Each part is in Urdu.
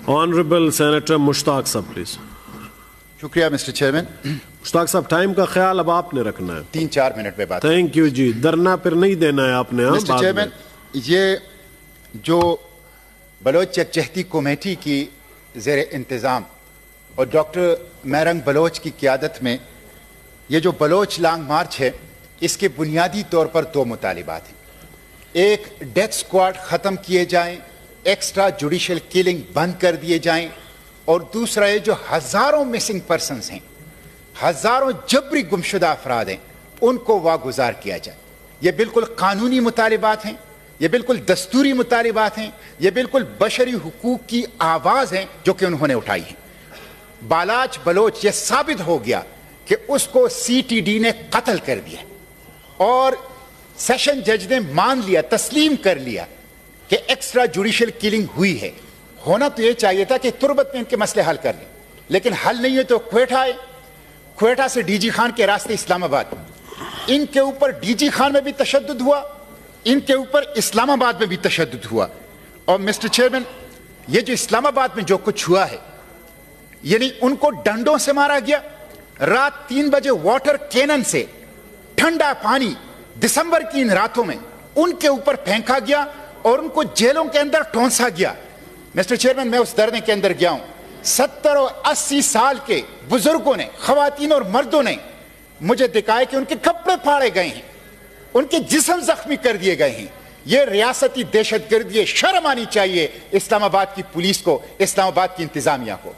Honorable Senator Mushtaq Sahab, please. شکریہ مسٹر چیئرمین. مشتاق صاحب ٹائم کا خیال اب آپ نے رکھنا ہے. 3-4 منٹ میں بات. تھینک یو جی. درنا پھر نہیں دینا ہے آپ نے. مسٹر چیئرمین, یہ جو بلوچ یکجہتی کمیٹی کی زیر انتظام اور ڈاکٹر میرنگ بلوچ کی قیادت میں یہ جو بلوچ لانگ مارچ ہے, اس کے بنیادی طور پر 2 مطالبات ہیں. ایک, ڈیتھ سکواڈ ختم کیے جائیں, ایکسٹرا جوڈیشل کلنگ بند کر دیے جائیں, اور دوسرا یہ جو ہزاروں مسنگ پرسنز ہیں, ہزاروں جبری گمشدہ افراد ہیں, ان کو واگزار کیا جائے. یہ بالکل قانونی مطالبات ہیں, یہ بالکل دستوری مطالبات ہیں, یہ بالکل بشری حقوق کی آواز ہیں جو کہ انہوں نے اٹھائی ہیں. بالاچ بلوچ یہ ثابت ہو گیا کہ اس کو سی ٹی ڈی نے قتل کر دیا, اور سیشن جج نے مان لیا, تسلیم کر لیا کہ ایکسٹرا جوڈیشل کلنگ ہوئی ہے. ہونا تو یہ چاہیے تھا کہ تربت میں ان کے مسئلے حل کر لیں, لیکن حل نہیں ہے تو کوئٹہ آئے, کوئٹہ سے ڈی جی خان کے راستے اسلام آباد. ان کے اوپر ڈی جی خان میں بھی تشدد ہوا, ان کے اوپر اسلام آباد میں بھی تشدد ہوا. اور مسٹر چیئرمین, یہ جو اسلام آباد میں جو کچھ ہوا ہے, یعنی ان کو ڈنڈوں سے مارا گیا, رات 3 بجے واٹر کینن سے ٹھنڈا پانی دسمبر کی ان راتوں میں ان کے اوپر پھینکا گیا, اور ان کو جیلوں کے اندر ٹھونسا گیا. مسٹر چیئرمین, میں اس دھرنے کے اندر گیا ہوں. 70 اور 80 سال کے بزرگوں نے, خواتین اور مردوں نے مجھے دکھایا کہ ان کے کپڑے پھاڑے گئے ہیں, ان کے جسم زخمی کر دیے گئے ہیں. یہ ریاستی دہشت گردی ہے. شرم آنی چاہیے اسلام آباد کی پولیس کو, اسلام آباد کی انتظامیہ کو,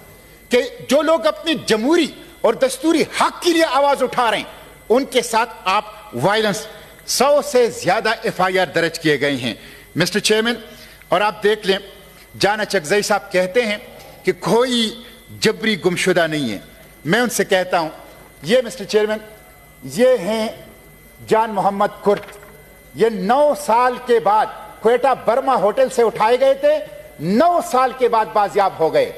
کہ جو لوگ اپنی جمہوری اور دستوری حق کے لیے آواز اٹھا رہے ہیں, ان کے ساتھ آپ وائلنس. 100 سے زیادہ FIR درج کیے گئے ہیں مسٹر چیئرمین. اور آپ دیکھ لیں, جان اچکزئی صاحب کہتے ہیں کہ کوئی جبری گمشدہ نہیں ہے. میں ان سے کہتا ہوں, یہ مسٹر چیئرمین, یہ ہیں جان محمد کرد. یہ 9 سال کے بعد کوئٹہ برما ہوٹل سے اٹھائے گئے تھے, 9 سال کے بعد بازیاب ہو گئے.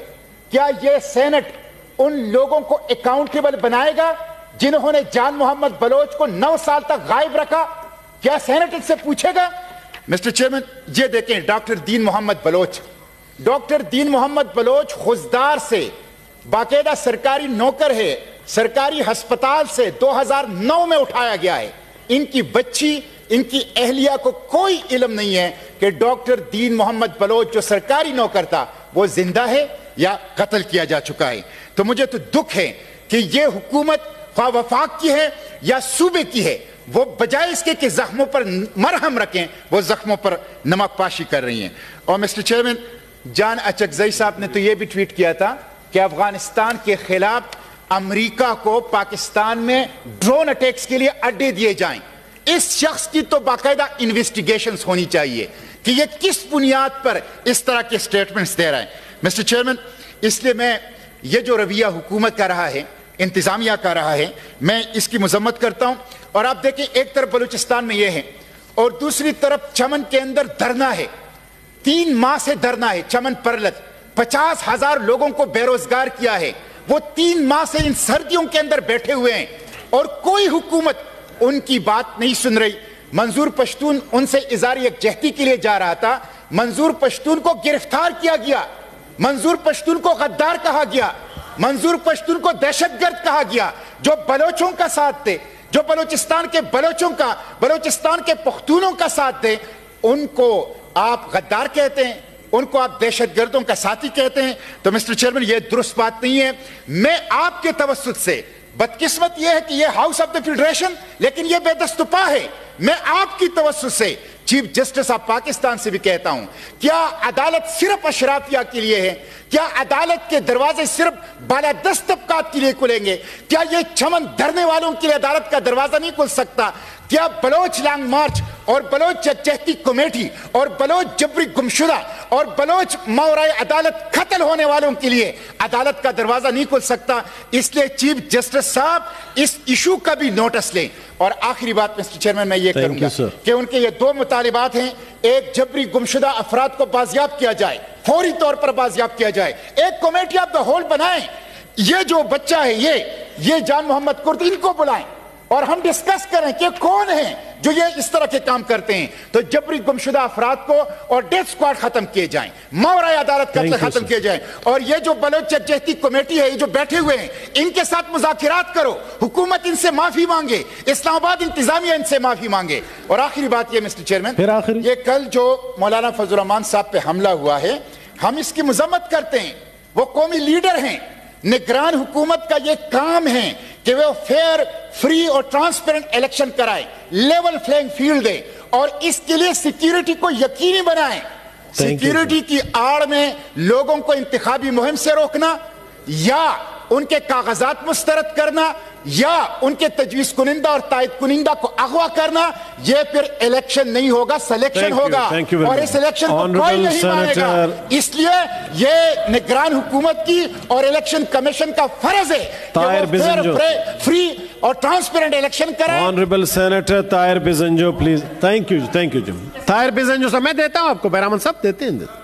کیا یہ سینٹ ان لوگوں کو اکاؤنٹیبل بنائے گا جنہوں نے جان محمد بلوچ کو 9 سال تک غائب رکھا؟ کیا سینٹ ان سے پوچھے گا؟ مسٹر چیئرمین, یہ دیکھیں ڈاکٹر دین محمد بلوچ. ڈاکٹر دین محمد بلوچ خزدار سے باقاعدہ سرکاری نوکر ہے, سرکاری ہسپتال سے 2009 میں اٹھایا گیا ہے. ان کی بچی, ان کی اہلیہ کو کوئی علم نہیں ہے کہ ڈاکٹر دین محمد بلوچ جو سرکاری نوکر تھا وہ زندہ ہے یا قتل کیا جا چکا ہے. تو مجھے تو دکھ ہے کہ یہ حکومت خواہ وفاق کی ہے یا صوبے کی ہے, وہ بجائے اس کے کہ زخموں پر مرہم رکھیں, وہ زخموں پر نمک پاشی کر رہی ہیں. اور مسٹر چیئرمین, جان اچکزئی صاحب نے تو یہ بھی ٹویٹ کیا تھا کہ افغانستان کے خلاف امریکہ کو پاکستان میں ڈرون اٹیکس کے لیے اڈے دیے جائیں. اس شخص کی تو باقاعدہ انویسٹیگیشنز ہونی چاہیے کہ یہ کس بنیاد پر اس طرح کے سٹیٹمنٹس دے رہا ہے. مسٹر چیئرمین, اس لیے میں یہ جو رویہ حکومت کا رہا ہے, انتظامیہ کا رہا ہے, میں اس کی مذمت کرتا ہوں. اور آپ دیکھیں, ایک طرف بلوچستان میں یہ ہے اور دوسری طرف چمن کے اندر دھرنا ہے. 3 ماہ سے دھرنا ہے چمن پرلت. 50,000 لوگوں کو بے روزگار کیا ہے. وہ 3 ماہ سے ان سردیوں کے اندر بیٹھے ہوئے ہیں اور کوئی حکومت ان کی بات نہیں سن رہی. منظور پشتون ان سے اظہار یکجہتی کے لیے جا رہا تھا, منظور پشتون کو گرفتار کیا گیا, منظور پشتون کو غدار کہا گیا, منظور پشتون کو دہشت گرد کہا گیا. جو بلوچوں کا ساتھ تھے, جو بلوچستان کے بلوچوں کا, بلوچستان کے پختونوں کا ساتھ تھے, ان کو آپ غدار کہتے ہیں, ان کو آپ دہشت گردوں کا ساتھی کہتے ہیں. تو مسٹر چیئرمین, یہ درست بات نہیں ہے. میں آپ کے توسط سے, بدقسمت یہ ہے کہ یہ ہاؤس آف دا فیڈریشن لیکن یہ بے دست و پا ہے, میں آپ کی توسط سے چیف جسٹس آف پاکستان سے بھی کہتا ہوں, کیا عدالت صرف اشرافیہ کے لیے ہے؟ کیا عدالت کے دروازے صرف بالادست طبقات کے لیے کھلیں گے؟ کیا یہ چمن دھرنے والوں کے لیے عدالت کا دروازہ نہیں کھل سکتا؟ کیا بلوچ لانگ مارچ اور بلوچ یکجہتی کمیٹی اور بلوچ جبری گمشدہ اور بلوچ ماورائے عدالت قتل ہونے والوں کے لیے عدالت کا دروازہ نہیں کھل سکتا؟ اس لیے چیف جسٹس صاحب اس ایشو کا بھی نوٹس لیں. اور آخری بات مسٹر چیئرمین, میں یہ کروں گا کہ ان کے یہ 2 مطالبات ہیں. ایک, جبری گمشدہ افراد کو بازیاب کیا جائے, فوری طور پر بازیاب کیا جائے. ایک کمیٹی آف دا ہول بنائیں. یہ جو بچہ ہے, یہ جان محمد کرد, ان کو بلائیں, اور ہم ڈسکس کریں کہ کون ہیں جو یہ اس طرح کے کام کرتے ہیں, تو جبری گمشدہ افراد کو اور ڈیتھ سکواڈ ختم کیے جائیں, ماورائے عدالت قتل ختم کیے جائیں, اور یہ جو بلوچ یکجہتی کمیٹی ہے, یہ جو بیٹھے ہوئے ہیں, ان کے ساتھ مذاکرات کرو, حکومت ان سے معافی مانگے, اسلام آباد انتظامیہ ان سے معافی مانگے. اور آخری بات یہ مسٹر چیئرمین, یہ کل جو مولانا فضل الرحمان صاحب پہ حملہ ہوا ہے, ہم اس کی مذمت کرتے ہیں. وہ قومی لیڈر ہیں, نگران حکومت کا یہ کام ہے کہ وہ فیئر, فری اور ٹرانسپیرنٹ الیکشن کرائے, لیول فلینگ فیلڈ دے, اور اس کے لیے سیکیورٹی کو یقینی بنائیں. سیکیورٹی کی آڑ میں لوگوں کو انتخابی مہم سے روکنا, یا ان کے کاغذات مسترد کرنا, یا ان کے تجویز کنندہ اور تائید کنندہ کو اغوا کرنا, یہ پھر الیکشن نہیں ہوگا, سلیکشن ہوگا, اور اس الیکشن کو کوئی نہیں مانے گا. اس لیے یہ نگران حکومت کی اور الیکشن کمیشن کا فرض ہے کہ وہ فری اور ٹرانسپیرنٹ الیکشن کریں. Honourable senator Tahir Bizenjo please. Thank you جی. طاہر بزنجو صاحب, میں دیتا ہوں آپ کو, بہرامند صاحب دیتے ہیں.